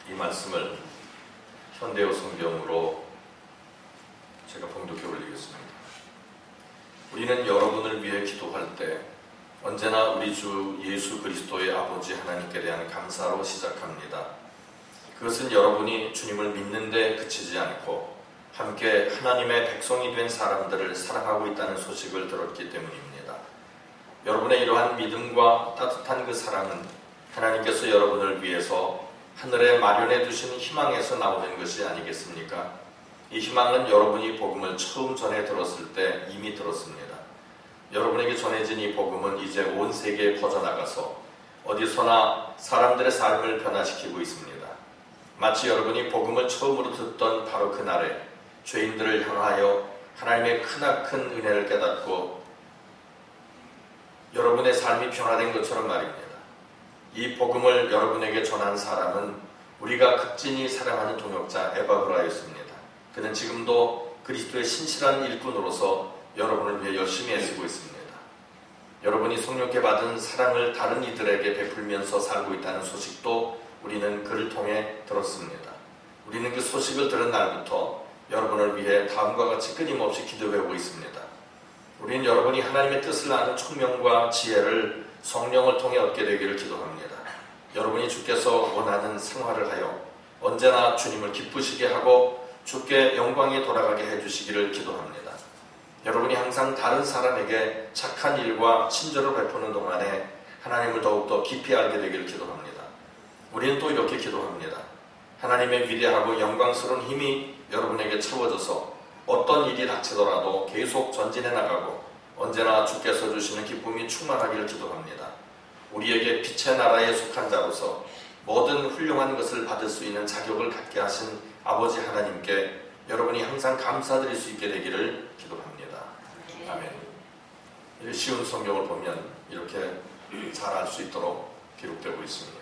이 말씀을 현대어 성경으로 제가 봉독해 올리겠습니다. 우리는 여러분을 위해 기도할 때 언제나 우리 주 예수 그리스도의 아버지 하나님께 대한 감사로 시작합니다. 그것은 여러분이 주님을 믿는 데 그치지 않고 함께 하나님의 백성이 된 사람들을 사랑하고 있다는 소식을 들었기 때문입니다. 여러분의 이러한 믿음과 따뜻한 그 사랑은 하나님께서 여러분을 위해서 하늘에 마련해 두신 희망에서 나오는 것이 아니겠습니까? 이 희망은 여러분이 복음을 처음 전해 들었을 때 이미 들었습니다. 여러분에게 전해진 이 복음은 이제 온 세계에 퍼져나가서 어디서나 사람들의 삶을 변화시키고 있습니다. 마치 여러분이 복음을 처음으로 듣던 바로 그날에 죄인들을 향하여 하나님의 크나큰 은혜를 깨닫고 여러분의 삶이 변화된 것처럼 말입니다. 이 복음을 여러분에게 전한 사람은 우리가 극진히 사랑하는 동역자 에바브라였습니다. 그는 지금도 그리스도의 신실한 일꾼으로서 여러분을 위해 열심히 애쓰고 있습니다. 여러분이 성령께 받은 사랑을 다른 이들에게 베풀면서 살고 있다는 소식도 우리는 그를 통해 들었습니다. 우리는 그 소식을 들은 날부터 여러분을 위해 다음과 같이 끊임없이 기도해오고 있습니다. 우리는 여러분이 하나님의 뜻을 아는 총명과 지혜를 성령을 통해 얻게 되기를 기도합니다. 여러분이 주께서 원하는 생활을 하여 언제나 주님을 기쁘시게 하고 주께 영광이 돌아가게 해주시기를 기도합니다. 여러분이 항상 다른 사람에게 착한 일과 친절을 베푸는 동안에 하나님을 더욱더 깊이 알게 되기를 기도합니다. 우리는 또 이렇게 기도합니다. 하나님의 위대하고 영광스러운 힘이 여러분에게 채워져서 어떤 일이 닥치더라도 계속 전진해 나가고 언제나 주께서 주시는 기쁨이 충만하기를 기도합니다. 우리에게 빛의 나라에 속한 자로서 모든 훌륭한 것을 받을 수 있는 자격을 갖게 하신 아버지 하나님께 여러분이 항상 감사드릴 수 있게 되기를 기도합니다. 아멘. 쉬운 성경을 보면 이렇게 잘 알 수 있도록 기록되고 있습니다.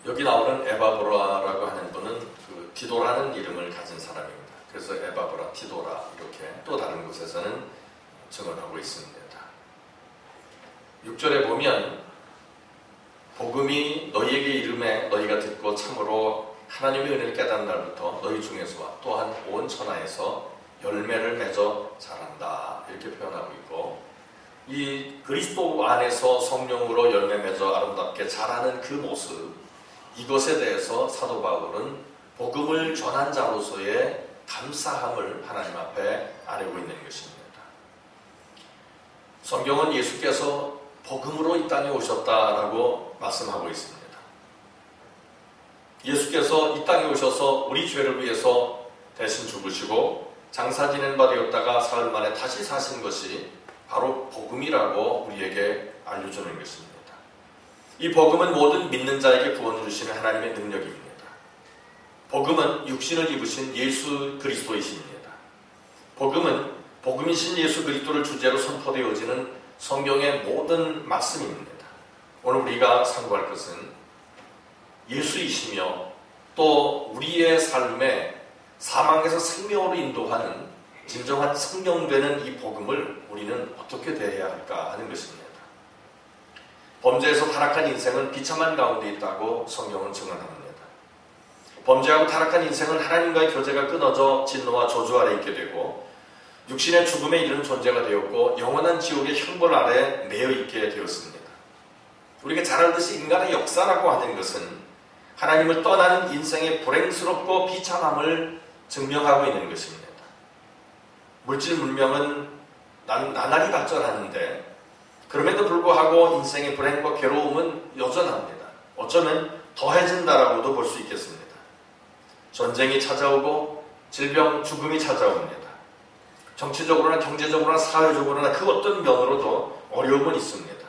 여기 나오는 에바브라라고 하는 분은 그 디도라는 이름을 가진 사람입니다. 그래서 에바브라, 디도라 이렇게 또 다른 곳에서는 증언하고 있습니다. 6절에 보면 복음이 너희에게 이름에 너희가 듣고 참으로 하나님의 은혜를 깨닫는 날부터 너희 중에서와 또한 온 천하에서 열매를 맺어 자란다 이렇게 표현하고 있고, 이 그리스도 안에서 성령으로 열매 맺어 아름답게 자라는 그 모습, 이것에 대해서 사도 바울은 복음을 전한 자로서의 감사함을 하나님 앞에 아뢰고 있는 것입니다. 성경은 예수께서 복음으로 이 땅에 오셨다라고 말씀하고 있습니다. 예수께서 이 땅에 오셔서 우리 죄를 위해서 대신 죽으시고 장사 지낸 바 되었다가 사흘 만에 다시 사신 것이 바로 복음이라고 우리에게 알려주는 것입니다. 이 복음은 모든 믿는 자에게 구원을 주시는 하나님의 능력입니다. 복음은 육신을 입으신 예수 그리스도이십니다. 복음은 복음이신 예수 그리스도를 주제로 선포되어지는 성경의 모든 말씀입니다. 오늘 우리가 상고할 것은 예수이시며 또 우리의 삶에 사망에서 생명으로 인도하는 진정한 생명되는 이 복음을 우리는 어떻게 대해야 할까 하는 것입니다. 범죄에서 타락한 인생은 비참한 가운데 있다고 성경은 증언합니다. 범죄하고 타락한 인생은 하나님과의 교제가 끊어져 진노와 저주 아래 있게 되고 육신의 죽음에 이르는 존재가 되었고 영원한 지옥의 형벌 아래 매여 있게 되었습니다. 우리가 잘 알듯이 인간의 역사라고 하는 것은 하나님을 떠나는 인생의 불행스럽고 비참함을 증명하고 있는 것입니다. 물질 문명은 나날이 발전하는데 그럼에도 불구하고 인생의 불행과 괴로움은 여전합니다. 어쩌면 더해진다라고도 볼 수 있겠습니다. 전쟁이 찾아오고 질병, 죽음이 찾아옵니다. 정치적으로나 경제적으로나 사회적으로나 그 어떤 면으로도 어려움은 있습니다.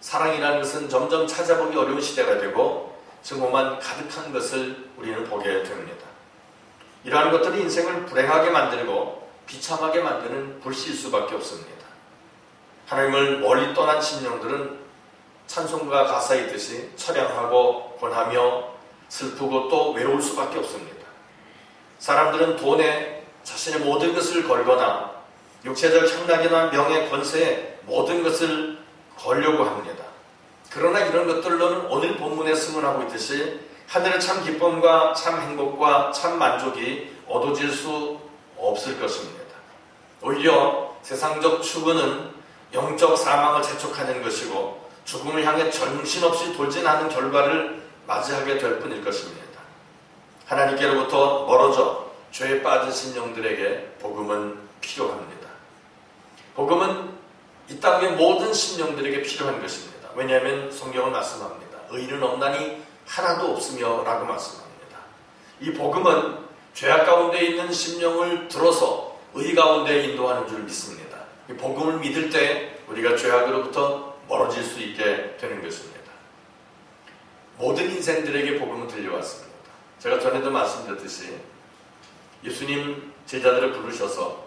사랑이라는 것은 점점 찾아보기 어려운 시대가 되고 증오만 가득한 것을 우리는 보게 됩니다. 이러한 것들이 인생을 불행하게 만들고 비참하게 만드는 불씨일수밖에 없습니다. 하나님을 멀리 떠난 심령들은 찬송가 가사에 있듯이 처량하고 권하며 슬프고 또 외로울 수밖에 없습니다. 사람들은 돈에 자신의 모든 것을 걸거나 육체적 향락이나 명예, 권세에 모든 것을 걸려고 합니다. 그러나 이런 것들로는 오늘 본문에 승언하고 있듯이 하늘의 참 기쁨과 참 행복과 참 만족이 얻어질 수 없을 것입니다. 오히려 세상적 추구는 영적 사망을 재촉하는 것이고 죽음을 향해 정신없이 돌진하는 결과를 맞이하게 될 뿐일 것입니다. 하나님께로부터 멀어져 죄에 빠지신 영들에게 복음은 필요합니다. 복음은 이 땅의 모든 심령들에게 필요한 것입니다. 왜냐하면 성경은 말씀합니다. 의인은 없나니 하나도 없으며 라고 말씀합니다. 이 복음은 죄악 가운데 있는 심령을 들어서 의 가운데 인도하는 줄 믿습니다. 이 복음을 믿을 때 우리가 죄악으로부터 멀어질 수 있게 되는 것입니다. 모든 인생들에게 복음은 들려왔습니다. 제가 전에도 말씀드렸듯이 예수님 제자들을 부르셔서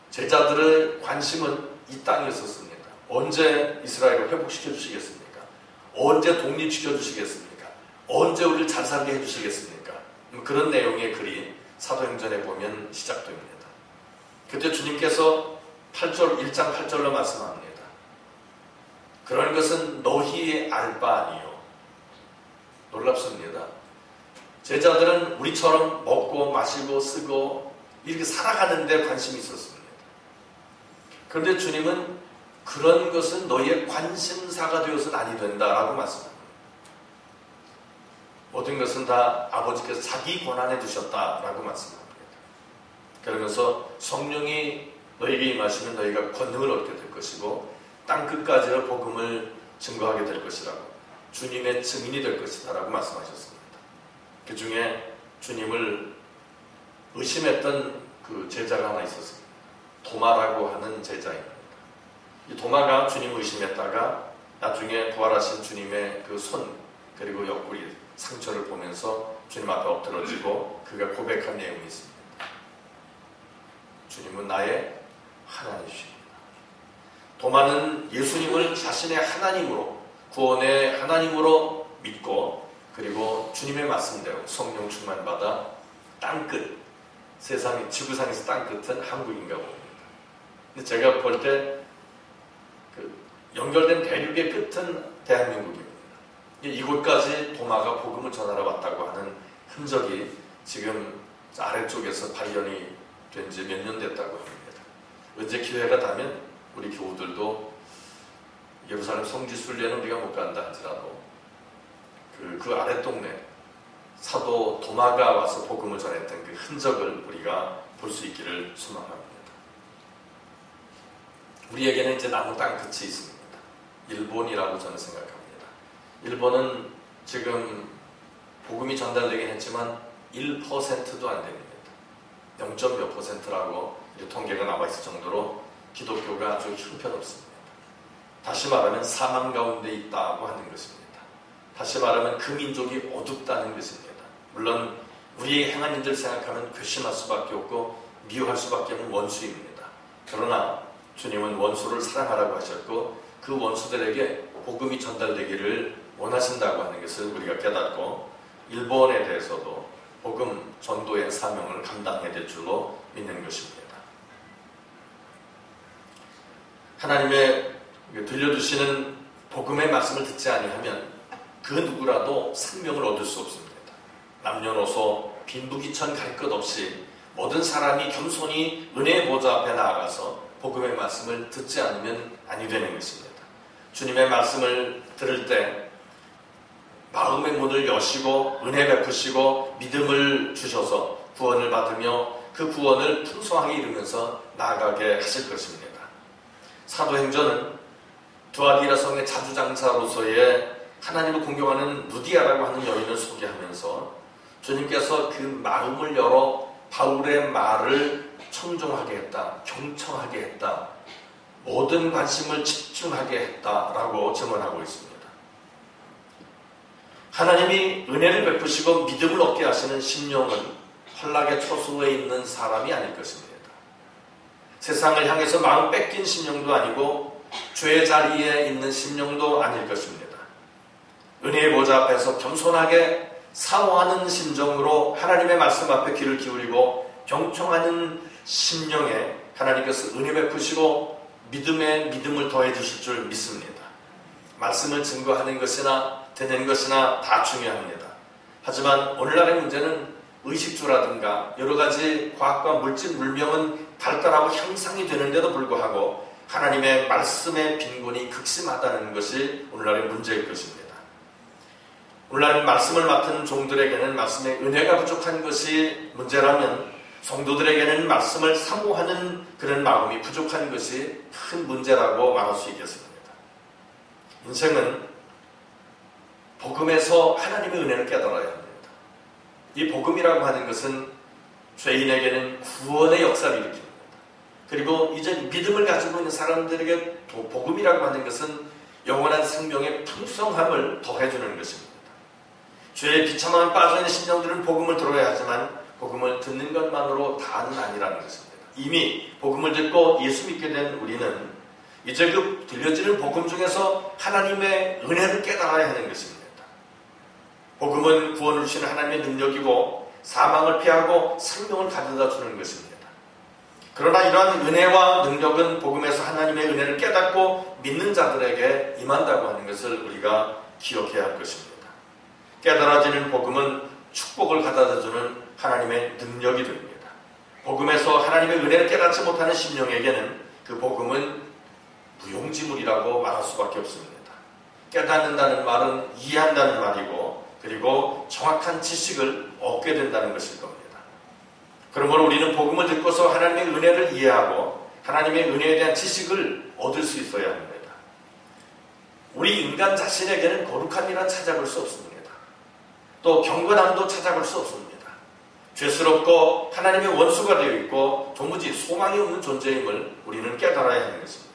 제자들의 관심은 이 땅이었었습니다. 언제 이스라엘을 회복시켜 주시겠습니까? 언제 독립시켜 주시겠습니까? 언제 우리를 잘 살게 해주시겠습니까? 그런 내용의 글이 사도행전에 보면 시작됩니다. 그때 주님께서 1장 8절로 말씀합니다. 그런 것은 너희의 알 바 아니요. 놀랍습니다. 제자들은 우리처럼 먹고 마시고 쓰고 이렇게 살아가는 데 관심이 있었습니다. 그런데 주님은 그런 것은 너희의 관심사가 되어서는 아니 된다라고 말씀합니다. 모든 것은 다 아버지께서 자기 권한에 두셨다라고 말씀합니다. 그러면서 성령이 너희에게 임하시면 너희가 권능을 얻게 될 것이고 땅끝까지의 복음을 증거하게 될 것이라고 주님의 증인이 될 것이다 라고 말씀하셨습니다. 그 중에 주님을 의심했던 그 제자가 하나 있었습니다. 도마라고 하는 제자입니다. 이 도마가 주님을 의심했다가 나중에 부활하신 주님의 그 손 그리고 옆구리 상처를 보면서 주님 앞에 엎드러지고 그가 고백한 내용이 있습니다. 주님은 나의 하나님이십니다. 도마는 예수님을 자신의 하나님으로 구원의 하나님으로 믿고 그리고 주님의 말씀대로 성령 충만받아 땅끝 세상의 지구상에서 땅끝은 한국인가 봅니다. 근데 제가 볼 때 그 연결된 대륙의 끝은 대한민국입니다. 이곳까지 도마가 복음을 전하러 왔다고 하는 흔적이 지금 아래쪽에서 발견이 된 지 몇 년 됐다고 합니다. 언제 기회가 되면 우리 교우들도 예루살렘 성지순례는 우리가 못 간다 할지라도 그 아랫동네 사도 도마가 와서 복음을 전했던 그 흔적을 우리가 볼 수 있기를 소망합니다. 우리에게는 이제 남은 땅끝이 있습니다. 일본이라고 저는 생각합니다. 일본은 지금 복음이 전달되긴 했지만 1%도 안 됩니다. 0.몇 %라고 통계가 나와 있을 정도로 기독교가 아주 형편없습니다. 다시 말하면 사망 가운데 있다고 하는 것입니다. 다시 말하면 그 민족이 어둡다는 것입니다. 물론 우리의 행한 일들 생각하면 괘씸할 수밖에 없고 미워할 수밖에 없는 원수입니다. 그러나 주님은 원수를 사랑하라고 하셨고 그 원수들에게 복음이 전달되기를 원하신다고 하는 것을 우리가 깨닫고 일본에 대해서도 복음 전도의 사명을 감당해야 될 줄로 믿는 것입니다. 하나님의 들려주시는 복음의 말씀을 듣지 아니하면 그 누구라도 생명을 얻을 수 없습니다. 남녀노소 빈부귀천 갈 것 없이 모든 사람이 겸손히 은혜의 보좌 앞에 나아가서 복음의 말씀을 듣지 않으면 아니 되는 것입니다. 주님의 말씀을 들을 때 마음의 문을 여시고 은혜 베푸시고 믿음을 주셔서 구원을 받으며 그 구원을 풍성하게 이루면서 나아가게 하실 것입니다. 사도행전은 두아디라 성의 자주장사로서의 하나님을 공경하는 루디아라고 하는 여인을 소개하면서 주님께서 그 마음을 열어 바울의 말을 청종하게 했다, 경청하게 했다, 모든 관심을 집중하게 했다라고 증언하고 있습니다. 하나님이 은혜를 베푸시고 믿음을 얻게 하시는 심령은 환락의 초소에 있는 사람이 아닐 것입니다. 세상을 향해서 마음 뺏긴 심령도 아니고 죄의 자리에 있는 심령도 아닐 것입니다. 은혜의 보좌 앞에서 겸손하게 사모하는 심정으로 하나님의 말씀 앞에 귀를 기울이고 경청하는 심령에 하나님께서 은혜 베푸시고 믿음에 믿음을 더해 주실 줄 믿습니다. 말씀을 증거하는 것이나 듣는 것이나 다 중요합니다. 하지만 오늘날의 문제는 의식주라든가 여러 가지 과학과 물질 물명은 발달하고 향상이 되는데도 불구하고 하나님의 말씀의 빈곤이 극심하다는 것이 오늘날의 문제일 것입니다. 오늘날 말씀을 맡은 종들에게는 말씀의 은혜가 부족한 것이 문제라면 성도들에게는 말씀을 사모하는 그런 마음이 부족한 것이 큰 문제라고 말할 수 있겠습니다. 인생은 복음에서 하나님의 은혜를 깨달아야 합니다. 이 복음이라고 하는 것은 죄인에게는 구원의 역사를 일으킵니다. 그리고 이제 믿음을 가지고 있는 사람들에게 복음이라고 하는 것은 영원한 생명의 풍성함을 더해주는 것입니다. 죄의 비참함에 빠져있는 심령들은 복음을 들어야 하지만 복음을 듣는 것만으로 다는 아니라는 것입니다. 이미 복음을 듣고 예수 믿게 된 우리는 이제 그 들려지는 복음 중에서 하나님의 은혜를 깨달아야 하는 것입니다. 복음은 구원을 주시는 하나님의 능력이고 사망을 피하고 생명을 가져다 주는 것입니다. 그러나 이러한 은혜와 능력은 복음에서 하나님의 은혜를 깨닫고 믿는 자들에게 임한다고 하는 것을 우리가 기억해야 할 것입니다. 깨달아지는 복음은 축복을 가져다주는 하나님의 능력이 됩니다. 복음에서 하나님의 은혜를 깨닫지 못하는 심령에게는 그 복음은 무용지물이라고 말할 수밖에 없습니다. 깨닫는다는 말은 이해한다는 말이고 그리고 정확한 지식을 얻게 된다는 것일 겁니다. 그러므로 우리는 복음을 듣고서 하나님의 은혜를 이해하고 하나님의 은혜에 대한 지식을 얻을 수 있어야 합니다. 우리 인간 자신에게는 거룩함이란 찾아볼 수 없습니다. 또 경건함도 찾아볼 수 없습니다. 죄스럽고 하나님의 원수가 되어 있고 도무지 소망이 없는 존재임을 우리는 깨달아야 하는 것입니다.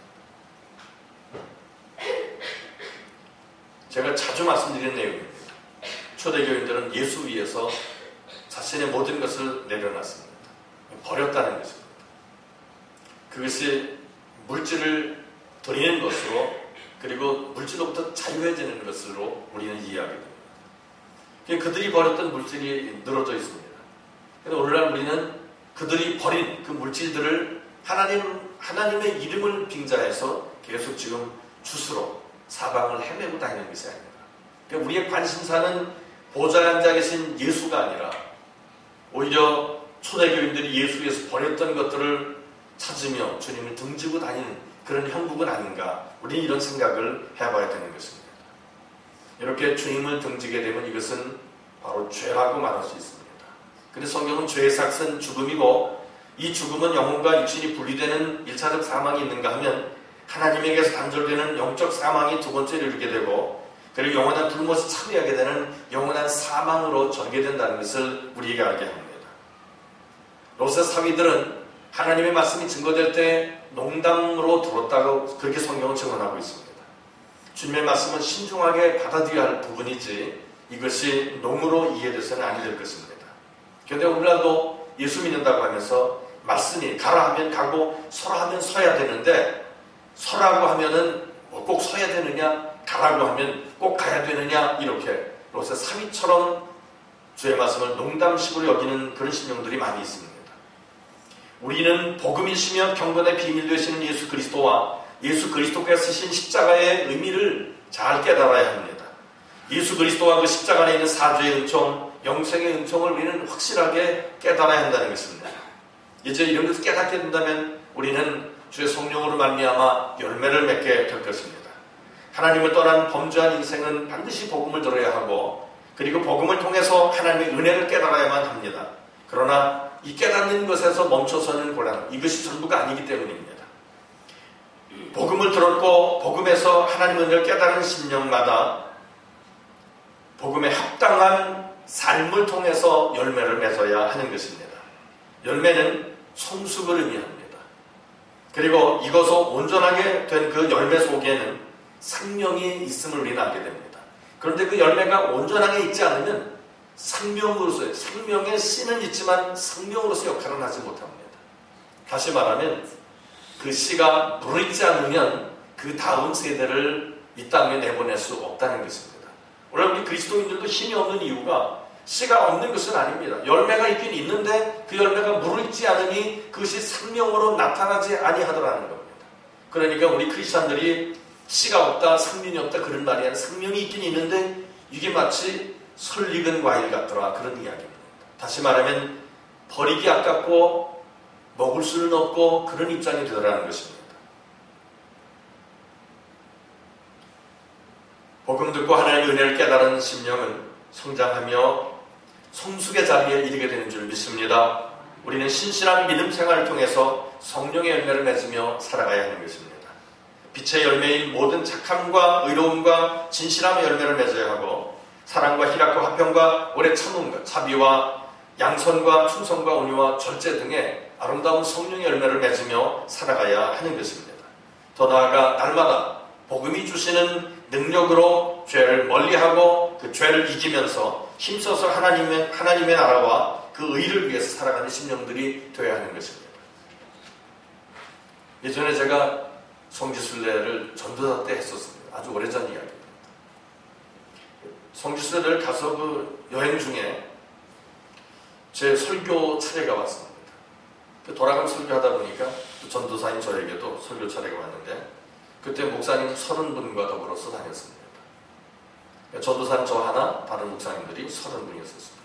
제가 자주 말씀드리는 내용입니다. 초대교인들은 예수 위에서 자신의 모든 것을 내려놨습니다. 버렸다는 것입니다. 그것이 물질을 드리는 것으로 그리고 물질로부터 자유해지는 것으로 우리는 이해하게 됩니다. 그들이 버렸던 물질이 늘어져 있습니다. 그런데 오늘날 우리는 그들이 버린 그 물질들을 하나님의 이름을 빙자해서 계속 지금 주스로 사방을 헤매고 다니는 것이 아닙니다. 그러니까 우리의 관심사는 보좌에 앉아 계신 예수가 아니라 오히려 초대교인들이 예수 위에서 버렸던 것들을 찾으며 주님을 등지고 다니는 그런 형국은 아닌가. 우리는 이런 생각을 해봐야 되는 것입니다. 이렇게 주님을 등지게 되면 이것은 바로 죄라고 말할 수 있습니다. 그런데 성경은 죄의 삭은 죽음이고 이 죽음은 영혼과 육신이 분리되는 1차적 사망이 있는가 하면 하나님에게서 단절되는 영적 사망이 두 번째로 이르게 되고 그리고 영원한 불못에 참여하게 되는 영원한 사망으로 전개된다는 것을 우리에게 알게 합니다. 롯의 사위들은 하나님의 말씀이 증거될 때 농담으로 들었다고 그렇게 성경은 증언하고 있습니다. 주님의 말씀은 신중하게 받아들여야 할 부분이지 이것이 농으로 이해돼서는 아니 될 것입니다. 그런데 오늘날도 예수 믿는다고 하면서 말씀이 가라 하면 가고 서라 하면 서야 되는데 서라고 하면은 꼭 서야 되느냐 가라고 하면 꼭 가야 되느냐 이렇게 롯의 사위처럼 주의 말씀을 농담식으로 여기는 그런 신령들이 많이 있습니다. 우리는 복음이시며 경건의 비밀 되시는 예수 그리스도와 예수 그리스도께서 쓰신 십자가의 의미를 잘 깨달아야 합니다. 예수 그리스도와 그 십자가 안에 있는 사죄의 은총, 영생의 은총을 우리는 확실하게 깨달아야 한다는 것입니다. 이제 이런 것을 깨닫게 된다면 우리는 주의 성령으로 말미암아 열매를 맺게 될 것입니다. 하나님을 떠난 범죄한 인생은 반드시 복음을 들어야 하고 그리고 복음을 통해서 하나님의 은혜를 깨달아야만 합니다. 그러나 이 깨닫는 것에서 멈춰서는 곤란, 이것이 전부가 아니기 때문입니다. 복음을 들었고 복음에서 하나님의 은혜를 깨달은 심령마다 복음에 합당한 삶을 통해서 열매를 맺어야 하는 것입니다. 열매는 성숙을 의미합니다. 그리고 익어서 온전하게 된 그 열매 속에는 생명이 있음을 우리는 알게 됩니다. 그런데 그 열매가 온전하게 있지 않으면 생명으로서 생명의 씨는 있지만 생명으로서 역할을 하지 못합니다. 다시 말하면 그 씨가 물있지 않으면 그 다음 세대를 이 땅에 내보낼 수 없다는 것입니다. 원래 우리 그리스도인들도 힘이 없는 이유가 씨가 없는 것은 아닙니다. 열매가 있긴 있는데 그 열매가 물있지 않으니 그것이 생명으로 나타나지 아니하더라는 겁니다. 그러니까 우리 크리스찬들이 씨가 없다, 생명이 없다 그런 말이 아니라 생명이 있긴 있는데 이게 마치 설익은 과일 같더라 그런 이야기입니다. 다시 말하면 버리기 아깝고 먹을 수는 없고 그런 입장이 되더라는 것입니다. 복음 듣고 하나님의 은혜를 깨달은 심령은 성장하며 성숙의 자리에 이르게 되는 줄 믿습니다. 우리는 신실한 믿음 생활을 통해서 성령의 열매를 맺으며 살아가야 하는 것입니다. 빛의 열매인 모든 착함과 의로움과 진실함의 열매를 맺어야 하고 사랑과 희락과 화평과 오래 참음과 자비와 양선과 충성과 온유와 절제 등의 아름다운 성령의 열매를 맺으며 살아가야 하는 것입니다. 더 나아가 날마다 복음이 주시는 능력으로 죄를 멀리하고 그 죄를 이기면서 힘써서 하나님의 나라와 그 의를 위해서 살아가는 심령들이 되어야 하는 것입니다. 예전에 제가 성지순례를 전도사 때 했었습니다. 아주 오래전 이야기입니다. 성지순례를 가서 그 여행 중에 제 설교 차례가 왔습니다. 돌아가면 설교하다 보니까 전도사인 저에게도 설교 차례가 왔는데 그때 목사님 30분과 더불어서 다녔습니다. 전도사는 저 하나, 다른 목사님들이 30분이었습니다.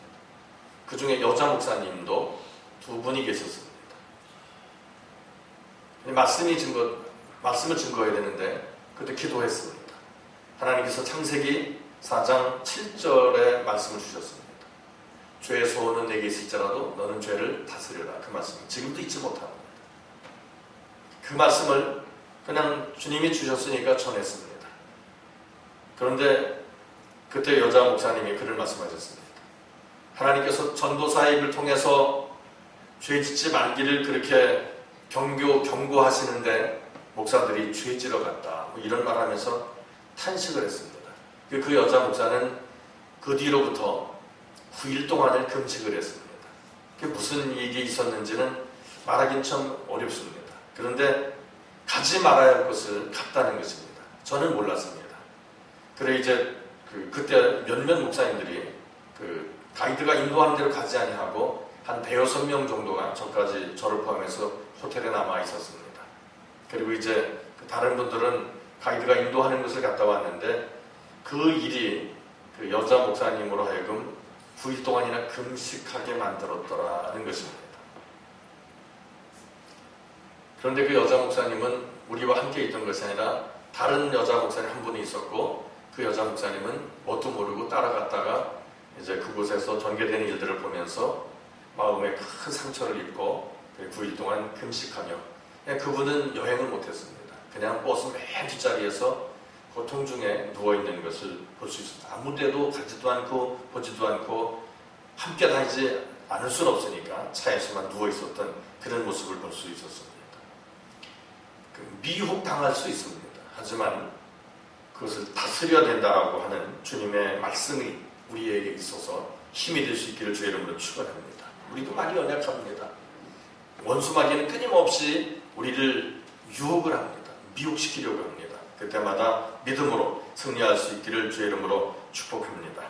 그 중에 여자 목사님도 2분이 계셨습니다. 말씀을 증거해야 되는데 그때 기도했습니다. 하나님께서 창세기 4장 7절에 말씀을 주셨습니다. 죄의 소원은 내게 있을지라도 너는 죄를 다스려라. 그 말씀 지금도 잊지 못합니다. 그 말씀을 그냥 주님이 주셨으니까 전했습니다. 그런데 그때 여자 목사님이 그를 말씀하셨습니다. 하나님께서 전도사의 입을 통해서 죄 짓지 말기를 그렇게 경고하시는데 목사들이 죄 지러 갔다. 이런 말 하면서 탄식을 했습니다. 그 여자 목사는 그 뒤로부터 9일 동안을 금식을 했습니다. 그게 무슨 일이 있었는지는 말하기는 참 어렵습니다. 그런데 가지 말아야 할 것을 갔다는 것입니다. 저는 몰랐습니다. 그래 이제 그때 몇몇 목사님들이 가이드가 인도하는 대로 가지 아니하고 한 5-6명 정도가 저를 포함해서 호텔에 남아 있었습니다. 그리고 이제 다른 분들은 가이드가 인도하는 것을 갔다 왔는데 그 일이 그 여자 목사님으로 하여금 9일 동안이나 금식하게 만들었더라는 것입니다. 그런데 그 여자 목사님은 우리와 함께 있던 것이 아니라 다른 여자 목사님 한 분이 있었고 그 여자 목사님은 뭣도 모르고 따라갔다가 이제 그곳에서 전개되는 일들을 보면서 마음에 큰 상처를 입고 9일 동안 금식하며 그분은 여행을 못했습니다. 그냥 버스 맨 뒷자리에서 고통 중에 누워있는 것을 볼 수 있습니다. 아무 데도 가지도 않고 보지도 않고 함께 다니지 않을 수는 없으니까 차에서만 누워있었던 그런 모습을 볼 수 있었습니다. 미혹당할 수 있습니다. 하지만 그것을 다스려야 된다라고 하는 주님의 말씀이 우리에게 있어서 힘이 될 수 있기를 주의 이름으로 축원합니다. 우리도 많이 연약합니다. 원수마귀는 끊임없이 우리를 유혹을 합니다. 미혹시키려고 합니다. 그때마다 믿음으로 승리할 수 있기를 주의 이름으로 축복합니다.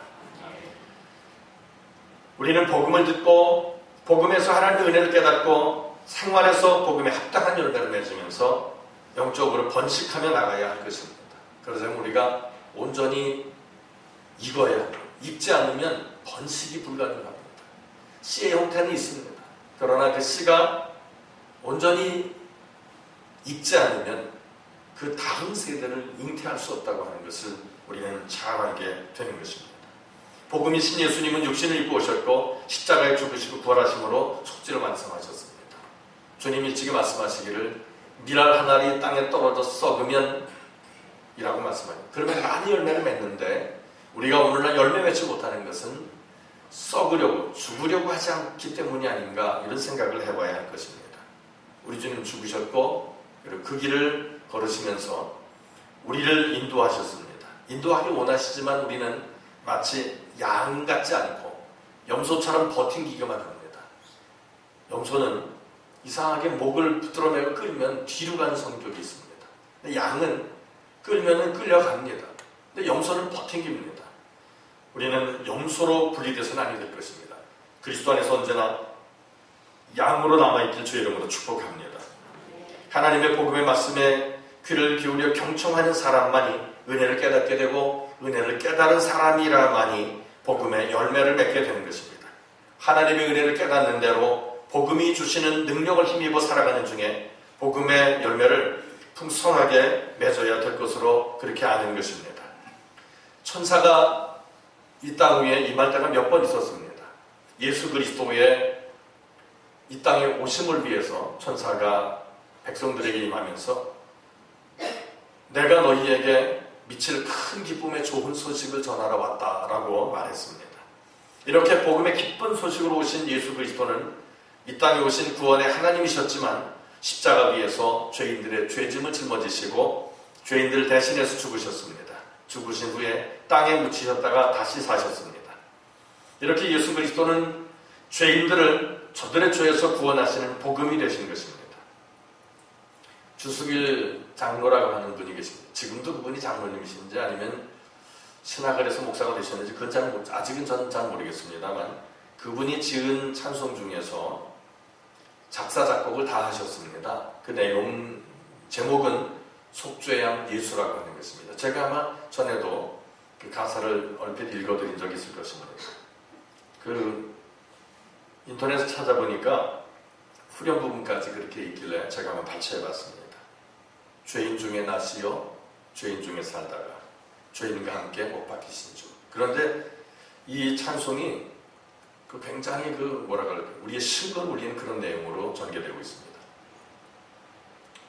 우리는 복음을 듣고 복음에서 하나님의 은혜를 깨닫고 생활에서 복음에 합당한 열매를 맺으면서 영적으로 번식하며 나가야 할 것입니다. 그러자면 우리가 온전히 익어야 합니다. 익지 않으면 번식이 불가능합니다. 씨의 형태는 있습니다. 그러나 그 씨가 온전히 익지 않으면 그 다음 세대를 잉태할 수 없다고 하는 것을 우리는 잘 알게 되는 것입니다. 복음이 신 예수님은 육신을 입고 오셨고 십자가에 죽으시고 부활하심으로 속죄를 완성하셨습니다. 주님 일찍이 말씀하시기를 밀알 한 알이 땅에 떨어져 썩으면 이라고 말씀합니다. 그러면 많이 열매를 맺는데 우리가 오늘날 열매 맺지 못하는 것은 썩으려고 죽으려고 하지 않기 때문이 아닌가 이런 생각을 해봐야 할 것입니다. 우리 주님 죽으셨고 그리고 그 길을 걸으시면서 우리를 인도하셨습니다. 인도하기 원하시지만 우리는 마치 양 같지 않고 염소처럼 버팅기기만 합니다. 염소는 이상하게 목을 붙들어매고 끌면 뒤로 가는 성격이 있습니다. 근데 양은 끌면은 끌려갑니다. 근데 염소는 버팅깁니다. 우리는 염소로 분리돼서는 아니 될 것입니다. 그리스도 안에서 언제나 양으로 남아있길 주의 이름으로 축복합니다. 하나님의 복음의 말씀에 귀를 기울여 경청하는 사람만이 은혜를 깨닫게 되고 은혜를 깨달은 사람이라만이 복음의 열매를 맺게 되는 것입니다. 하나님의 은혜를 깨닫는 대로 복음이 주시는 능력을 힘입어 살아가는 중에 복음의 열매를 풍성하게 맺어야 될 것으로 그렇게 아는 것입니다. 천사가 이 땅 위에 임할 때가 몇 번 있었습니다. 예수 그리스도의 이 땅에 오심을 위해서 천사가 백성들에게 임하면서 내가 너희에게 미칠 큰 기쁨의 좋은 소식을 전하러 왔다라고 말했습니다. 이렇게 복음의 기쁜 소식으로 오신 예수 그리스도는 이 땅에 오신 구원의 하나님이셨지만 십자가 위에서 죄인들의 죄짐을 짊어지시고 죄인들 대신해서 죽으셨습니다. 죽으신 후에 땅에 묻히셨다가 다시 사셨습니다. 이렇게 예수 그리스도는 죄인들을 저들의 죄에서 구원하시는 복음이 되신 것입니다. 주수길 장로라고 하는 분이 계십니다. 지금도 그분이 장로님이신지 아니면 신학을해서 목사가 되셨는지 그건 아직은 저는 잘 모르겠습니다만 그분이 지은 찬송 중에서 작사 작곡을 다 하셨습니다. 그 내용 제목은 속죄양 예수라고 하는 것입니다. 제가 아마 전에도 그 가사를 얼핏 읽어드린 적이 있을 것입니다. 그 인터넷에 찾아보니까 후렴 부분까지 그렇게 있길래 제가 한번 발췌해봤습니다. 죄인 중에 나시어 죄인 중에 살다가 죄인과 함께 못 박히신 주. 그런데 이 찬송이 굉장히 우리의 신걸 울리는 그런 내용으로 전개되고 있습니다.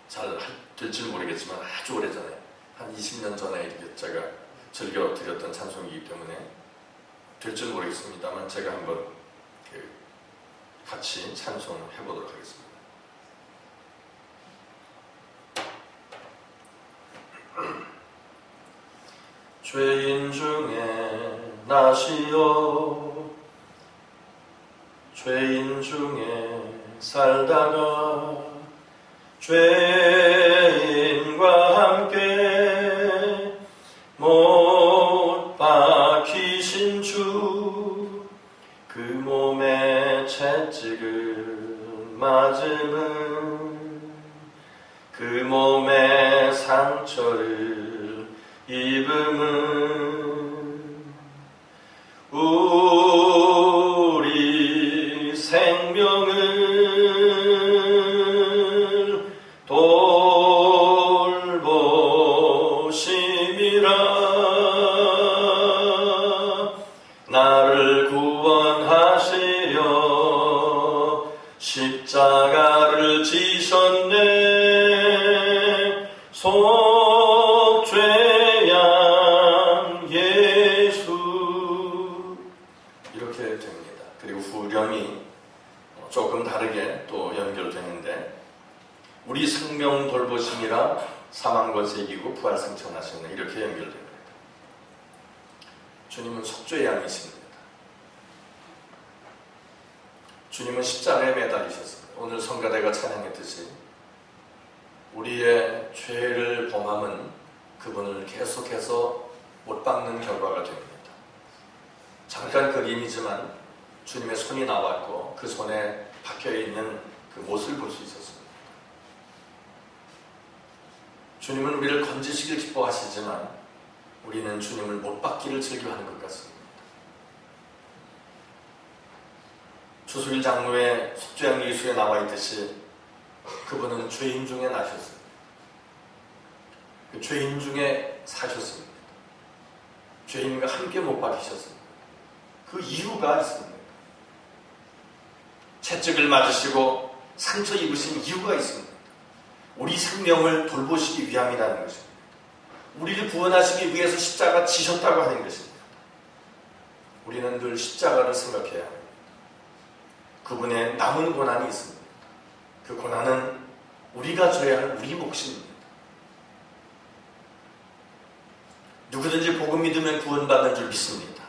잘 될지 모르겠지만 아주 오래전에 한 20년 전에 제가 즐겨 드렸던 찬송이기 때문에 될지 모르겠습니다만 제가 한번 같이 찬송해 보도록 하겠습니다. 죄인 중에 나시어 죄인 중에 살다가 죄인과 함께 못 박히신 주, 그 몸에 채찍을 맞음은 그 몸에 상처를 입음은 우리 생명을 돌보심이라. 나를 구원하시려 십자가를 지셨네. 속죄양 예수. 이렇게 됩니다. 그리고 후렴이 조금 다르게 또 연결되는데, 우리 생명 돌보심이라 사망권세 이기고 부활 승천하셨네, 이렇게 연결됩니다. 주님은 속죄양이십니다. 주님은 십자가에 매달리셨습니다. 오늘 성가대가 찬양했듯이 우리의 죄를 범함은 그분을 계속해서 못 박는 결과가 됩니다. 잠깐 그림이지만 주님의 손이 나왔고 그 손에 박혀있는 그 못을 볼 수 있었습니다. 주님은 우리를 건지시길 기뻐하시지만 우리는 주님을 못 박기를 즐겨하는 것 같습니다. 주수길 장로의 속죄양 예수에 나와 있듯이 그분은 죄인 중에 나셨습니다. 그 죄인 중에 사셨습니다. 죄인과 함께 못 박히셨습니다. 그 이유가 있습니다. 채찍을 맞으시고 상처 입으신 이유가 있습니다. 우리 생명을 돌보시기 위함이라는 것입니다. 우리를 구원하시기 위해서 십자가 지셨다고 하는 것입니다. 우리는 늘 십자가를 생각해야 합니다. 그분의 남은 고난이 있습니다. 그 고난은 우리가 져야 할 우리 몫입니다. 누구든지 복음 믿으면 구원받는 줄 믿습니다.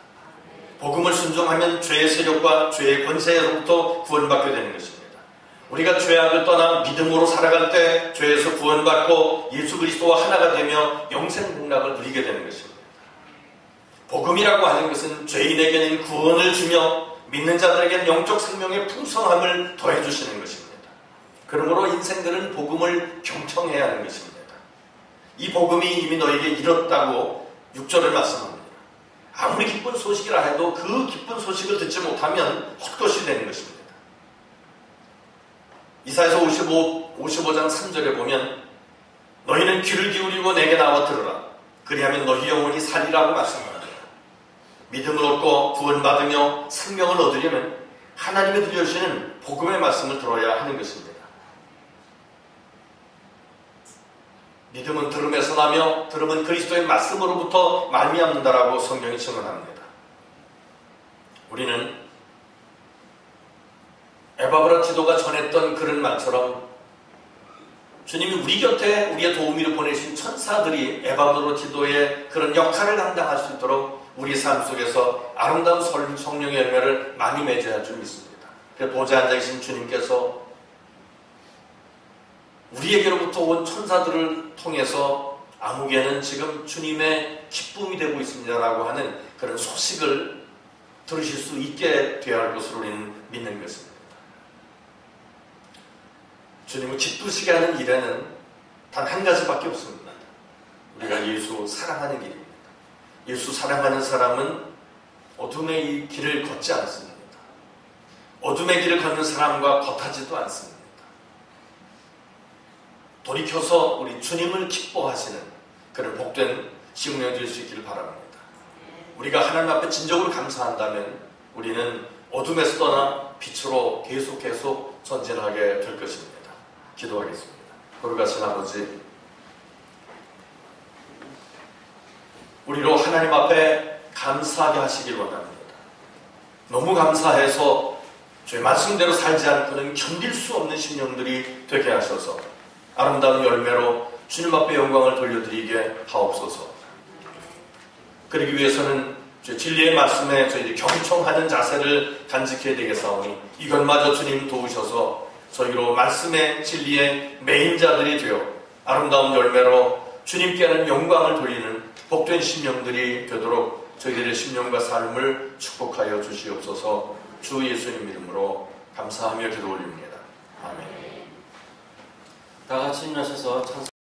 복음을 순종하면 죄의 세력과 죄의 권세로부터 구원받게 되는 것입니다. 우리가 죄악을 떠나 믿음으로 살아갈 때 죄에서 구원받고 예수 그리스도와 하나가 되며 영생 복락을 누리게 되는 것입니다. 복음이라고 하는 것은 죄인에게는 구원을 주며 믿는 자들에게는 영적 생명의 풍성함을 더해주시는 것입니다. 그러므로 인생들은 복음을 경청해야 하는 것입니다. 이 복음이 이미 너에게 이뤘다고 6절을 말씀합니다. 아무리 기쁜 소식이라 해도 그 기쁜 소식을 듣지 못하면 헛것이 되는 것입니다. 이사야서 55장 3절에 보면 너희는 귀를 기울이고 내게 나와 들으라. 그리하면 너희 영혼이 살리라고 말씀합니다. 믿음을 얻고 구원받으며 생명을 얻으려면 하나님이 들려주시는 복음의 말씀을 들어야 하는 것입니다. 믿음은 들음에서 나며 들음은 그리스도의 말씀으로부터 말미암는다라고 성경이 증언합니다. 우리는 에바브라 디도가 전했던 그런 말처럼 주님이 우리 곁에 우리의 도우미를 보내신 천사들이 에바브라 디도의 그런 역할을 감당할 수 있도록 우리 삶 속에서 아름다운 성령의 열매를 많이 맺어야 줄 믿습니다. 그래서 보좌에 앉아 계신 주님께서 우리에게로부터 온 천사들을 통해서 아무개는 지금 주님의 기쁨이 되고 있습니다라고 하는 그런 소식을 들으실 수 있게 되어야 할 것으로 우리는 믿는 것입니다. 주님을 기쁘시게 하는 일에는 단 한 가지밖에 없습니다. 우리가 예수 사랑하는 길입니다. 예수 사랑하는 사람은 어둠의 이 길을 걷지 않습니다. 어둠의 길을 걷는 사람과 겉하지도 않습니다. 돌이켜서 우리 주님을 기뻐하시는 그런 복된 시간이 될 수 있기를 바랍니다. 우리가 하나님 앞에 진정으로 감사한다면 우리는 어둠에서 떠나 빛으로 계속 전진하게 될 것입니다. 기도하겠습니다. 거룩하신 아버지, 우리로 하나님 앞에 감사하게 하시길 원합니다. 너무 감사해서 주의 말씀대로 살지 않고는 견딜 수 없는 심령들이 되게 하셔서 아름다운 열매로 주님 앞에 영광을 돌려드리게 하옵소서. 그러기 위해서는 진리의 말씀에 저희들이 경청하는 자세를 간직해야 되겠사오니 이것마저 주님 도우셔서 저희로 말씀의 진리의 메인자들이 되어 아름다운 열매로 주님께 하는 영광을 돌리는 복된 심령들이 되도록 저희들의 심령과 삶을 축복하여 주시옵소서. 주 예수님 이름으로 감사하며 기도 올립니다. 아멘. 다 같이 일어나셔서 찬송